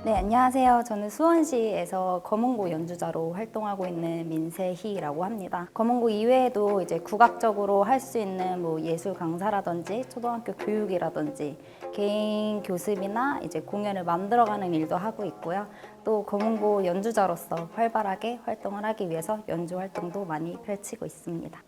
네, 안녕하세요. 저는 수원시에서 검은고 연주자로 활동하고 있는 민세희라고 합니다. 검은고 이외에도 이제 국악적으로 할 수 있는 뭐 예술 강사라든지 초등학교 교육이라든지 개인 교습이나 이제 공연을 만들어가는 일도 하고 있고요. 또 검은고 연주자로서 활발하게 활동을 하기 위해서 연주 활동도 많이 펼치고 있습니다.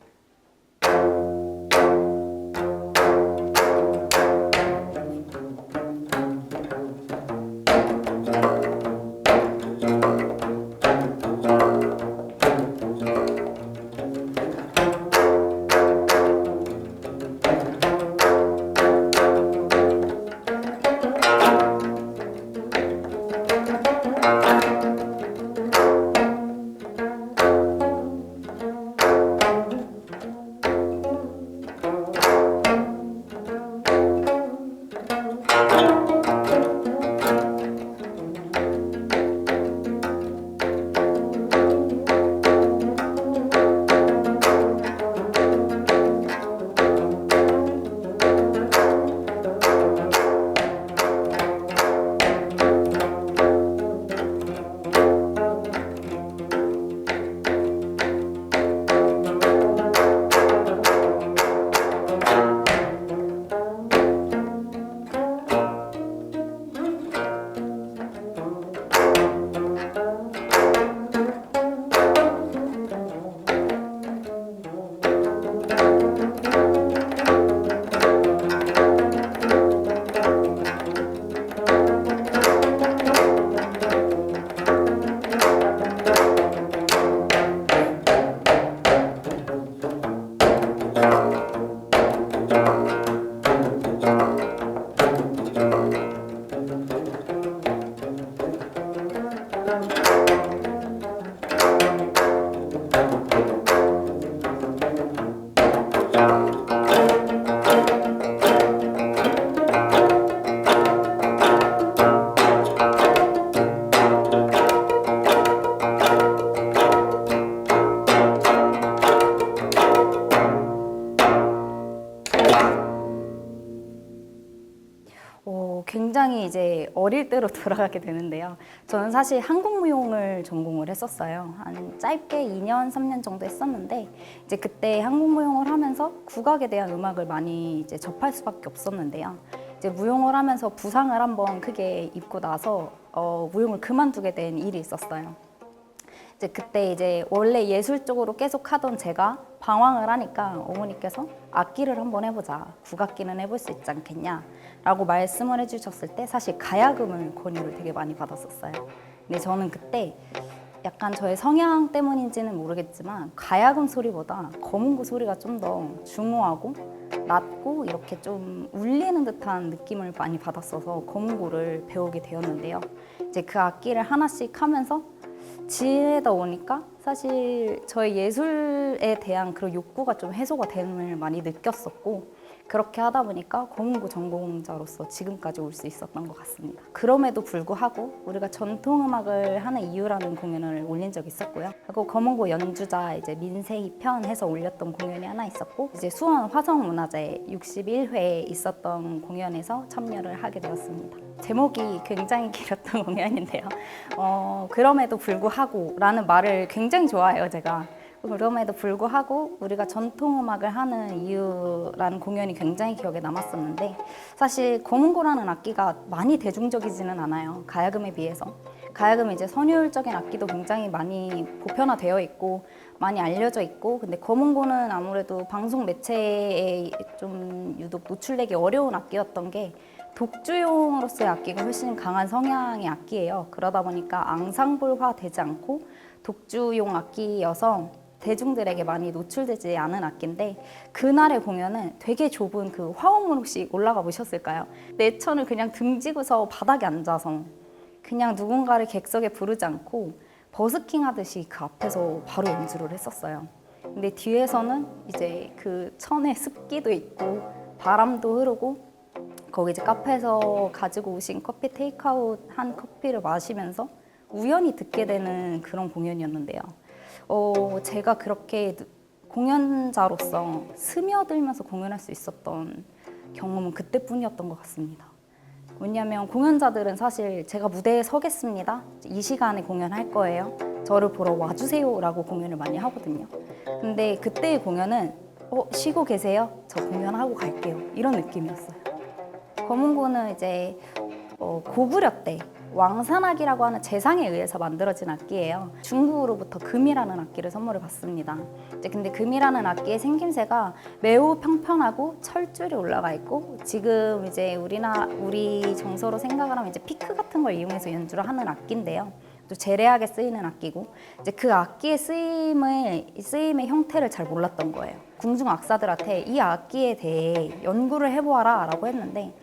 굉장히 이제 어릴 때로 돌아가게 되는데요. 저는 사실 한국무용을 전공을 했었어요. 한 짧게 2년, 3년 정도 했었는데 이제 그때 한국무용을 하면서 국악에 대한 음악을 많이 이제 접할 수밖에 없었는데요. 이제 무용을 하면서 부상을 한번 크게 입고 나서 무용을 그만두게 된 일이 있었어요. 이제 그때 이제 원래 예술 쪽으로 계속 하던 제가 방황을 하니까 어머니께서 악기를 한번 해보자. 국악기는 해볼 수 있지 않겠냐 라고 말씀을 해주셨을 때 사실 가야금을 권유를 되게 많이 받았었어요. 근데 저는 그때 약간 저의 성향 때문인지는 모르겠지만 가야금 소리보다 검은고 소리가 좀 더 중후하고 낮고 이렇게 좀 울리는 듯한 느낌을 많이 받았어서 검은고를 배우게 되었는데요. 이제 그 악기를 하나씩 하면서 지내다 오니까 사실 저의 예술에 대한 그런 욕구가 좀 해소가 됨을 많이 느꼈었고 그렇게 하다 보니까 검은고 전공자로서 지금까지 올 수 있었던 것 같습니다. 그럼에도 불구하고 우리가 전통음악을 하는 이유라는 공연을 올린 적이 있었고요. 그리고 검은고 연주자 이제 민세희 편 해서 올렸던 공연이 하나 있었고 이제 수원 화성문화제 61회에 있었던 공연에서 참여를 하게 되었습니다. 제목이 굉장히 길었던 공연인데요. 그럼에도 불구하고 라는 말을 굉장히 좋아해요, 제가. 그럼에도 불구하고 우리가 전통음악을 하는 이유라는 공연이 굉장히 기억에 남았었는데 사실 검은고라는 악기가 많이 대중적이지는 않아요. 가야금에 비해서. 가야금은 이제 선율적인 악기도 굉장히 많이 보편화되어 있고 많이 알려져 있고 근데 검은고는 아무래도 방송 매체에 좀 유독 노출되기 어려운 악기였던 게 독주용으로서의 악기가 훨씬 강한 성향의 악기예요. 그러다 보니까 앙상블화 되지 않고 독주용 악기여서 대중들에게 많이 노출되지 않은 악기인데 그날의 공연은 되게 좁은 그 화원문 혹시 올라가 보셨을까요? 내 천을 그냥 등지고서 바닥에 앉아서 그냥 누군가를 객석에 부르지 않고 버스킹 하듯이 그 앞에서 바로 연주를 했었어요. 근데 뒤에서는 이제 그 천에 습기도 있고 바람도 흐르고 거기 이제 카페에서 가지고 오신 커피 테이크아웃 한 커피를 마시면서 우연히 듣게 되는 그런 공연이었는데요. 제가 그렇게 공연자로서 스며들면서 공연할 수 있었던 경험은 그때뿐이었던 것 같습니다. 왜냐하면 공연자들은 사실 제가 무대에 서겠습니다. 이 시간에 공연할 거예요. 저를 보러 와주세요 라고 공연을 많이 하거든요. 근데 그때의 공연은 쉬고 계세요? 저 공연하고 갈게요. 이런 느낌이었어요. 검은고는 이제 고구려 때 왕산악이라고 하는 제상에 의해서 만들어진 악기예요. 중국으로부터 금이라는 악기를 선물을 받습니다. 이제 근데 금이라는 악기의 생김새가 매우 평평하고 철줄이 올라가 있고 지금 이제 우리 정서로 생각을 하면 이제 피크 같은 걸 이용해서 연주를 하는 악기인데요. 또 재래하게 쓰이는 악기고 이제 그 악기의 쓰임의 형태를 잘 몰랐던 거예요. 궁중 악사들한테 이 악기에 대해 연구를 해보아라라고 했는데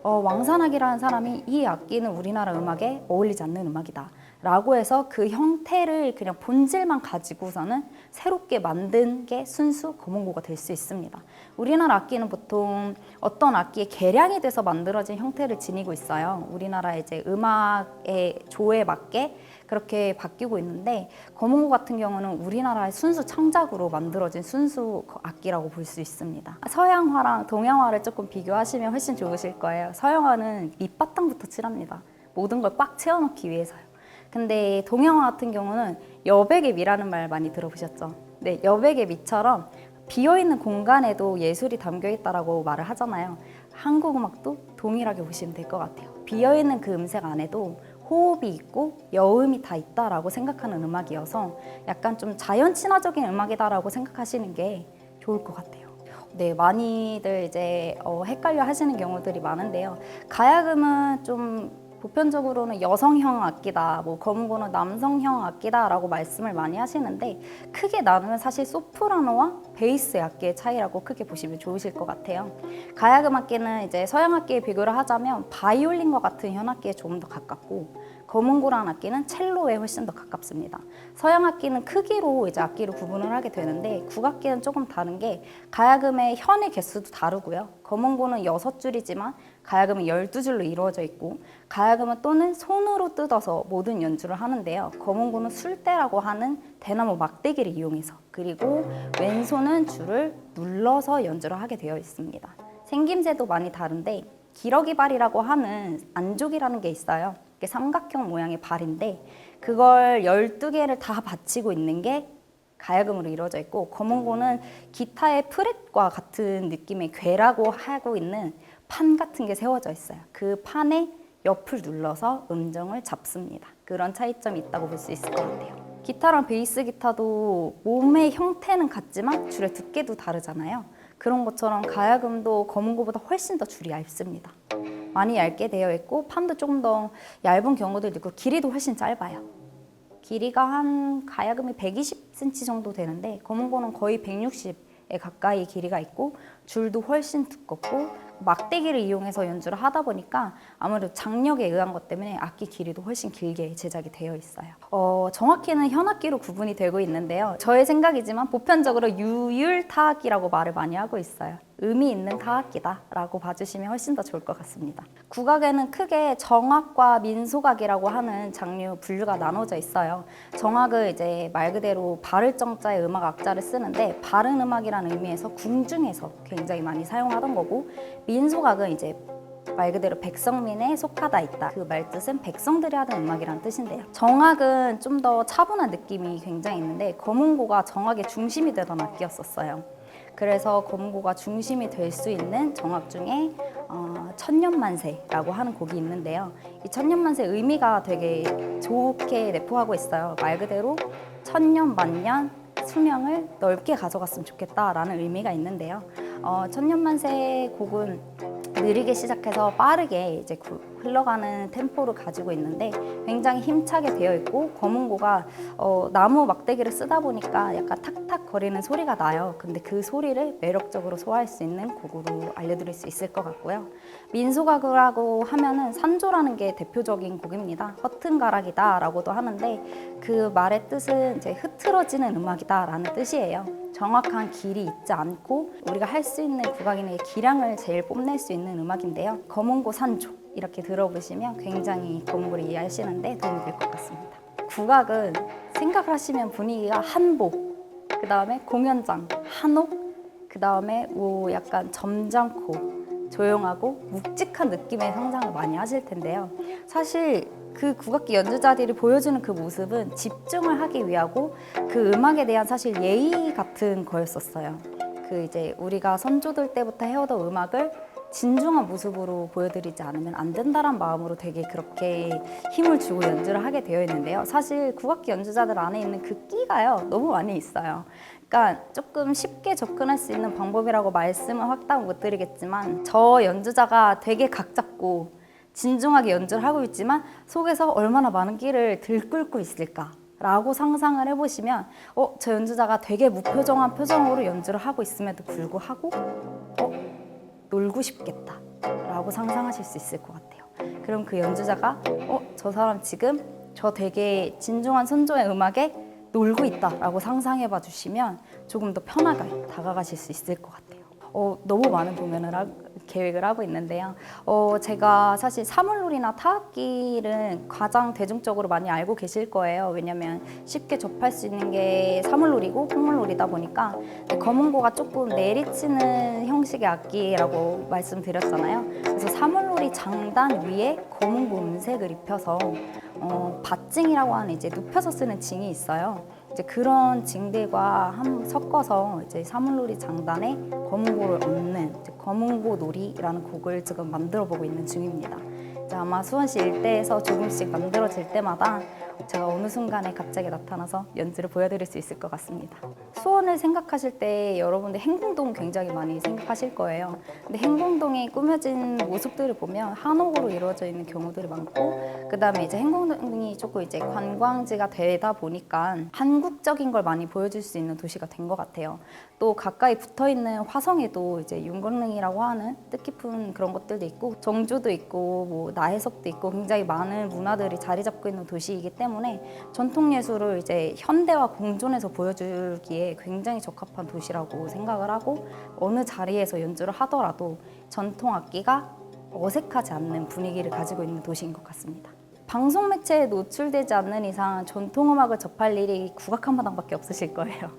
왕산악이라는 사람이 이 악기는 우리나라 음악에 어울리지 않는 음악이다 라고 해서 그 형태를 그냥 본질만 가지고서는 새롭게 만든 게 순수 검은고가 될 수 있습니다. 우리나라 악기는 보통 어떤 악기의 개량이 돼서 만들어진 형태를 지니고 있어요. 우리나라 이제 음악의 조에 맞게 그렇게 바뀌고 있는데 검은고 같은 경우는 우리나라의 순수 창작으로 만들어진 순수 악기라고 볼 수 있습니다. 서양화랑 동양화를 조금 비교하시면 훨씬 좋으실 거예요. 서양화는 밑바탕부터 칠합니다. 모든 걸 꽉 채워넣기 위해서요. 근데 동양화 같은 경우는 여백의 미라는 말 많이 들어보셨죠? 네, 여백의 미처럼 비어있는 공간에도 예술이 담겨있다라고 말을 하잖아요. 한국 음악도 동일하게 보시면 될 것 같아요. 비어있는 그 음색 안에도 호흡이 있고 여음이 다 있다라고 생각하는 음악이어서 약간 좀 자연 친화적인 음악이다라고 생각하시는 게 좋을 것 같아요. 네, 많이들 이제 헷갈려 하시는 경우들이 많은데요. 가야금은 좀 보편적으로는 여성형 악기다, 검은고는 남성형 악기다라고 말씀을 많이 하시는데 크게 나누면 사실 소프라노와 베이스 악기의 차이라고 크게 보시면 좋으실 것 같아요. 가야금 악기는 이제 서양 악기에 비교를 하자면 바이올린과 같은 현악기에 조금 더 가깝고 검은고라는 악기는 첼로에 훨씬 더 가깝습니다. 서양 악기는 크기로 이제 악기를 구분을 하게 되는데 국악기는 조금 다른 게 가야금의 현의 개수도 다르고요. 검은고는 6줄이지만 가야금은 12줄로 이루어져 있고 가야금은 또는 손으로 뜯어서 모든 연주를 하는데요. 검은고는 술대라고 하는 대나무 막대기를 이용해서 그리고 왼손은 줄을 눌러서 연주를 하게 되어 있습니다. 생김새도 많이 다른데 기러기발이라고 하는 안족이라는 게 있어요. 이게 삼각형 모양의 발인데 그걸 12개를 다 받치고 있는 게 가야금으로 이루어져 있고 검은고는 기타의 프렛과 같은 느낌의 궤라고 하고 있는 판 같은 게 세워져 있어요. 그 판에 옆을 눌러서 음정을 잡습니다. 그런 차이점이 있다고 볼 수 있을 것 같아요. 기타랑 베이스 기타도 몸의 형태는 같지만 줄의 두께도 다르잖아요. 그런 것처럼 가야금도 검은고보다 훨씬 더 줄이 얇습니다. 많이 얇게 되어 있고 판도 조금 더 얇은 경우도 있고 길이도 훨씬 짧아요. 길이가 한 가야금이 120cm 정도 되는데 검은고는 거의 160에 가까이 길이가 있고 줄도 훨씬 두껍고 막대기를 이용해서 연주를 하다 보니까 아무래도 장력에 의한 것 때문에 악기 길이도 훨씬 길게 제작이 되어 있어요. 정확히는 현악기로 구분이 되고 있는데요. 저의 생각이지만 보편적으로 유율타악기라고 말을 많이 하고 있어요. 의미 있는 타악기다라고 봐주시면 훨씬 더 좋을 것 같습니다. 국악에는 크게 정악과 민속악이라고 하는 장르 분류가 나눠져 있어요. 정악은 이제 말 그대로 바를 정자의 음악 악자를 쓰는데 바른 음악이라는 의미에서 궁중에서 굉장히 많이 사용하던 거고 민속악은 이제 말 그대로 백성민에 속하다 있다. 그 말뜻은 백성들이 하는 음악이라는 뜻인데요. 정악은 좀 더 차분한 느낌이 굉장히 있는데 검은고가 정악의 중심이 되던 악기였었어요. 그래서 검은고가 중심이 될 수 있는 정악 중에 천년만세라고 하는 곡이 있는데요. 이 천년만세 의미가 되게 좋게 내포하고 있어요. 말 그대로 천년 만년 수명을 넓게 가져갔으면 좋겠다라는 의미가 있는데요. 천년만세 곡은 느리게 시작해서 빠르게 이제 흘러가는 템포를 가지고 있는데 굉장히 힘차게 되어 있고 검은고가 나무 막대기를 쓰다 보니까 약간 탁탁 거리는 소리가 나요. 근데 그 소리를 매력적으로 소화할 수 있는 곡으로 알려드릴 수 있을 것 같고요. 민속악이라고 하면은 산조라는 게 대표적인 곡입니다. 허튼가락이다 라고도 하는데 그 말의 뜻은 이제 흐트러지는 음악이다 라는 뜻이에요. 정확한 길이 있지 않고 우리가 할 수 있는 국악인의 기량을 제일 뽐낼 수 있는 음악인데요. 검은고 산조 이렇게 들어보시면 굉장히 검은고를 이해하시는데 도움이 될 것 같습니다. 국악은 생각을 하시면 분위기가 한복, 그 다음에 공연장, 한옥, 그 다음에 약간 점잖고 조용하고 묵직한 느낌의 상상을 많이 하실 텐데요. 사실 그 국악기 연주자들이 보여주는 그 모습은 집중을 하기 위하고 그 음악에 대한 사실 예의 같은 거였었어요. 그 이제 우리가 선조들 때부터 해오던 음악을 진중한 모습으로 보여드리지 않으면 안 된다란 마음으로 되게 그렇게 힘을 주고 연주를 하게 되어 있는데요. 사실 국악기 연주자들 안에 있는 그 끼가요, 너무 많이 있어요. 그러니까 조금 쉽게 접근할 수 있는 방법이라고 말씀은 확답 못 드리겠지만, 저 연주자가 되게 각 잡고 진중하게 연주를 하고 있지만 속에서 얼마나 많은 끼를 들끓고 있을까 라고 상상을 해보시면 저 연주자가 되게 무표정한 표정으로 연주를 하고 있음에도 불구하고 놀고 싶겠다 라고 상상하실 수 있을 것 같아요. 그럼 그 연주자가 저 사람 지금 저 되게 진중한 선조의 음악에 놀고 있다 라고 상상해 봐 주시면 조금 더 편하게 다가가실 수 있을 것 같아요. 너무 많은 공연을 계획을 하고 있는데요. 제가 사실 사물놀이나 타악기를 가장 대중적으로 많이 알고 계실 거예요. 왜냐면 쉽게 접할 수 있는 게 사물놀이고 풍물놀이다 보니까 검은고가 조금 내리치는 형식의 악기라고 말씀드렸잖아요. 그래서 사물놀이 장단 위에 검은고 음색을 입혀서 밧징이라고 하는 이제 눕혀서 쓰는 징이 있어요. 이제 그런 징들과 섞어서 이제 사물놀이 장단에 검은고를 얹는 검은고 놀이라는 곡을 지금 만들어 보고 있는 중입니다. 이제 아마 수원시 일대에서 조금씩 만들어질 때마다 제가 어느 순간에 갑자기 나타나서 연주를 보여드릴 수 있을 것 같습니다. 수원을 생각하실 때 여러분들 행궁동 굉장히 많이 생각하실 거예요. 근데 행궁동이 꾸며진 모습들을 보면 한옥으로 이루어져 있는 경우들이 많고, 그 다음에 이제 행궁동이 조금 이제 관광지가 되다 보니까 한국적인 걸 많이 보여줄 수 있는 도시가 된 것 같아요. 또 가까이 붙어 있는 화성에도 이제 윤건릉이라고 하는 뜻깊은 그런 것들도 있고, 정주도 있고, 뭐 나해석도 있고, 굉장히 많은 문화들이 자리 잡고 있는 도시이기 때문에 전통 예술을 이제 현대와 공존해서 보여주기에 굉장히 적합한 도시라고 생각을 하고, 어느 자리에서 연주를 하더라도 전통 악기가 어색하지 않는 분위기를 가지고 있는 도시인 것 같습니다. 방송 매체에 노출되지 않는 이상 전통음악을 접할 일이 국악 한마당밖에 없으실 거예요.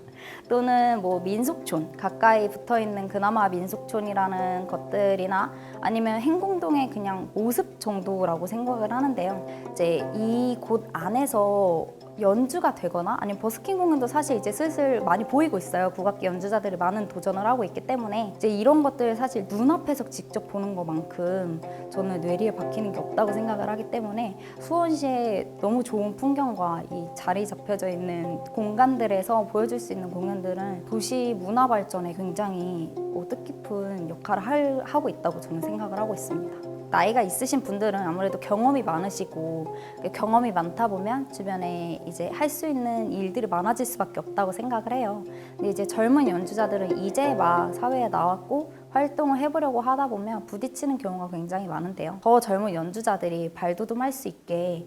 또는 뭐 민속촌, 가까이 붙어있는 그나마 민속촌이라는 것들이나 아니면 행궁동의 그냥 모습 정도라고 생각을 하는데요. 이제 이 곳 안에서 연주가 되거나 아니면 버스킹 공연도 사실 이제 슬슬 많이 보이고 있어요. 국악기 연주자들이 많은 도전을 하고 있기 때문에 이제 이런 것들 사실 눈앞에서 직접 보는 것만큼 저는 뇌리에 박히는 게 없다고 생각을 하기 때문에 수원시의 너무 좋은 풍경과 이 자리 잡혀져 있는 공간들에서 보여줄 수 있는 공연들은 도시 문화 발전에 굉장히 뜻깊은 역할을 하고 있다고 저는 생각을 하고 있습니다. 나이가 있으신 분들은 아무래도 경험이 많으시고, 경험이 많다 보면 주변에 이제 할 수 있는 일들이 많아질 수밖에 없다고 생각을 해요. 근데 이제 젊은 연주자들은 이제 막 사회에 나왔고 활동을 해보려고 하다 보면 부딪히는 경우가 굉장히 많은데요. 더 젊은 연주자들이 발돋움할 수 있게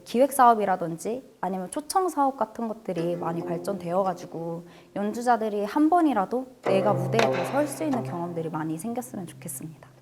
기획 사업이라든지 아니면 초청 사업 같은 것들이 많이 발전되어가지고 연주자들이 한 번이라도 내가 무대에 설 수 있는 경험들이 많이 생겼으면 좋겠습니다.